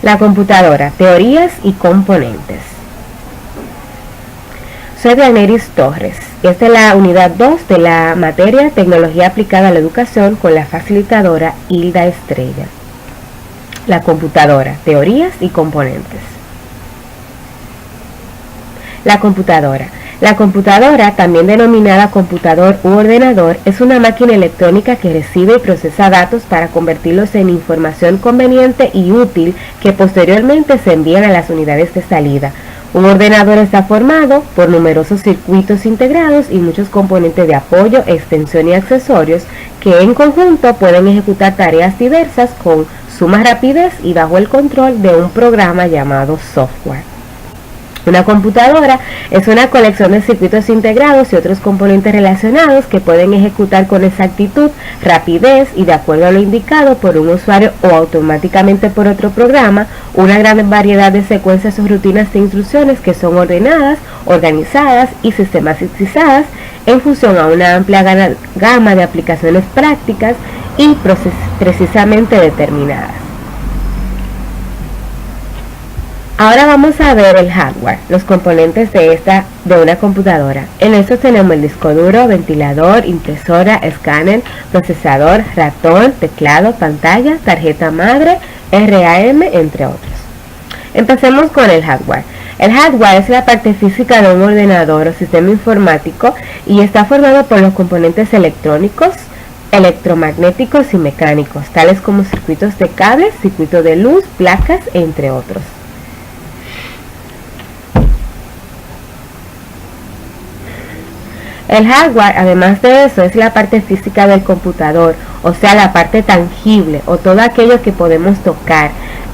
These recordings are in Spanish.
La computadora, teorías y componentes. Soy Dianeris Torres. Esta es la unidad 2 de la materia Tecnología aplicada a la educación con la facilitadora Hilda Estrella. La computadora, teorías y componentes. La computadora. La computadora, también denominada computador u ordenador, es una máquina electrónica que recibe y procesa datos para convertirlos en información conveniente y útil que posteriormente se envían a las unidades de salida. Un ordenador está formado por numerosos circuitos integrados y muchos componentes de apoyo, extensión y accesorios que en conjunto pueden ejecutar tareas diversas con suma rapidez y bajo el control de un programa llamado software. Una computadora es una colección de circuitos integrados y otros componentes relacionados que pueden ejecutar con exactitud, rapidez y de acuerdo a lo indicado por un usuario o automáticamente por otro programa, una gran variedad de secuencias o rutinas de instrucciones que son ordenadas, organizadas y sistematizadas en función a una amplia gama de aplicaciones prácticas y precisamente determinadas. Ahora vamos a ver el hardware, los componentes de una computadora. En estos tenemos el disco duro, ventilador, impresora, escáner, procesador, ratón, teclado, pantalla, tarjeta madre, RAM, entre otros. Empecemos con el hardware. El hardware es la parte física de un ordenador o sistema informático y está formado por los componentes electrónicos, electromagnéticos y mecánicos, tales como circuitos de cables, circuitos de luz, placas, entre otros. El hardware, además de eso, es la parte física del computador, o sea, la parte tangible o todo aquello que podemos tocar.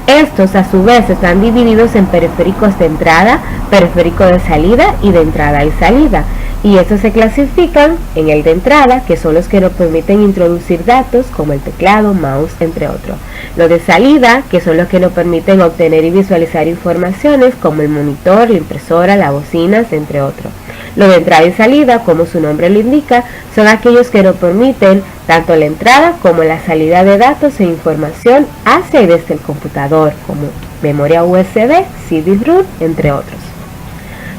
Estos, a su vez, están divididos en periféricos de entrada, periférico de salida y de entrada y salida. Y estos se clasifican en el de entrada, que son los que nos permiten introducir datos como el teclado, mouse, entre otros. Los de salida, que son los que nos permiten obtener y visualizar informaciones como el monitor, la impresora, las bocinas, entre otros. Los de entrada y salida, como su nombre lo indica, son aquellos que nos permiten tanto la entrada como la salida de datos e información hacia y desde el computador, como memoria USB, CD-ROM, entre otros.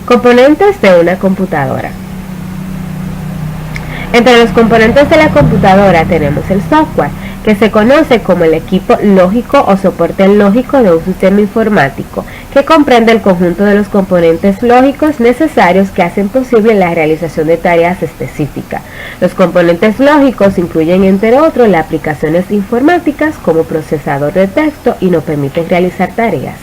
Componentes de una computadora. Entre los componentes de la computadora tenemos el software, que se conoce como el equipo lógico o soporte lógico de un sistema informático, que comprende el conjunto de los componentes lógicos necesarios que hacen posible la realización de tareas específicas. Los componentes lógicos incluyen, entre otros, las aplicaciones informáticas como procesador de texto y nos permiten realizar tareas.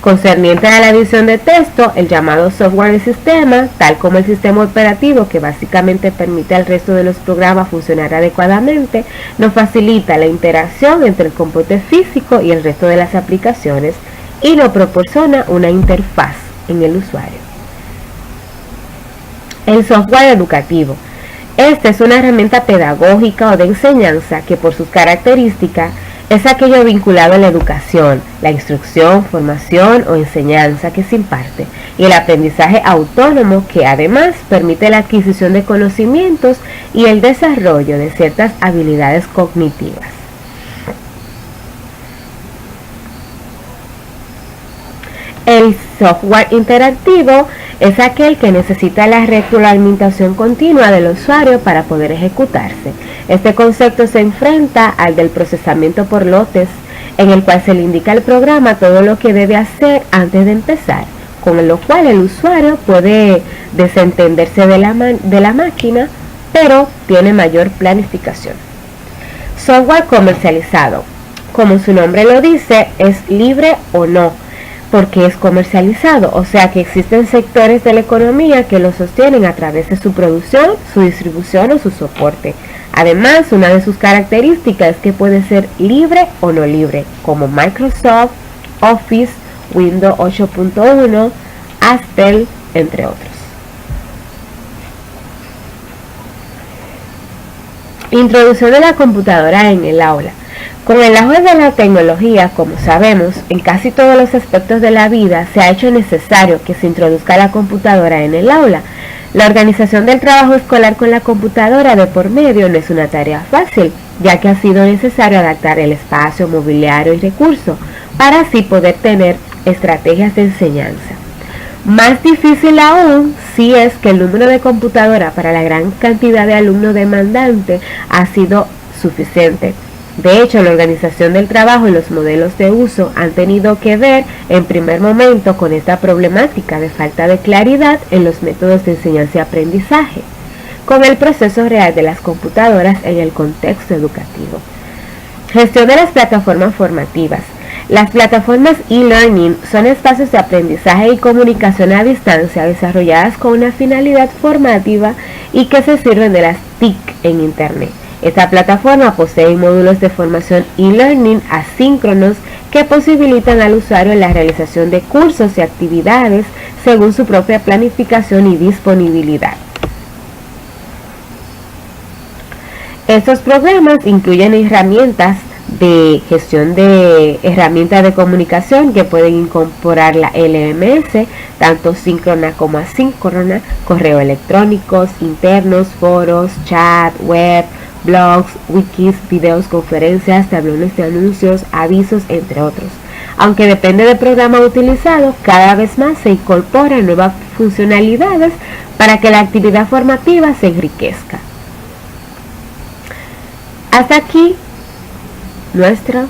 Concerniente a la edición de texto, el llamado software de sistema, tal como el sistema operativo que básicamente permite al resto de los programas funcionar adecuadamente, nos facilita la interacción entre el componente físico y el resto de las aplicaciones y nos proporciona una interfaz en el usuario. El software educativo. Esta es una herramienta pedagógica o de enseñanza que por sus características es aquello vinculado a la educación, la instrucción, formación o enseñanza que se imparte y el aprendizaje autónomo que además permite la adquisición de conocimientos y el desarrollo de ciertas habilidades cognitivas. El software interactivo es aquel que necesita la retroalimentación continua del usuario para poder ejecutarse. Este concepto se enfrenta al del procesamiento por lotes, en el cual se le indica al programa todo lo que debe hacer antes de empezar, con lo cual el usuario puede desentenderse de la máquina, pero tiene mayor planificación. Software comercializado. Como su nombre lo dice, es libre o no, porque es comercializado, o sea que existen sectores de la economía que lo sostienen a través de su producción, su distribución o su soporte. Además, una de sus características es que puede ser libre o no libre, como Microsoft, Office, Windows 8.1, Apple, entre otros. Introducción de la computadora en el aula. Con el auge de la tecnología, como sabemos, en casi todos los aspectos de la vida se ha hecho necesario que se introduzca la computadora en el aula. La organización del trabajo escolar con la computadora de por medio no es una tarea fácil, ya que ha sido necesario adaptar el espacio, mobiliario y recursos. para así poder tener estrategias de enseñanza. Más difícil aún si es que el número de computadoras para la gran cantidad de alumnos demandantes ha sido suficiente. De hecho, la organización del trabajo y los modelos de uso han tenido que ver en primer momento con esta problemática de falta de claridad en los métodos de enseñanza y aprendizaje, con el proceso real de las computadoras en el contexto educativo. Gestión de las plataformas formativas. Las plataformas e-learning son espacios de aprendizaje y comunicación a distancia desarrolladas con una finalidad formativa y que se sirven de las TIC en Internet. Esta plataforma posee módulos de formación e-learning asíncronos que posibilitan al usuario la realización de cursos y actividades según su propia planificación y disponibilidad. Estos programas incluyen herramientas de gestión de herramientas de comunicación que pueden incorporar la LMS, tanto síncrona como asíncrona, correo electrónicos internos, foros, chat, web, blogs, wikis, videos, conferencias, tablones de anuncios, avisos, entre otros. Aunque depende del programa utilizado, cada vez más se incorporan nuevas funcionalidades para que la actividad formativa se enriquezca. Hasta aquí nuestro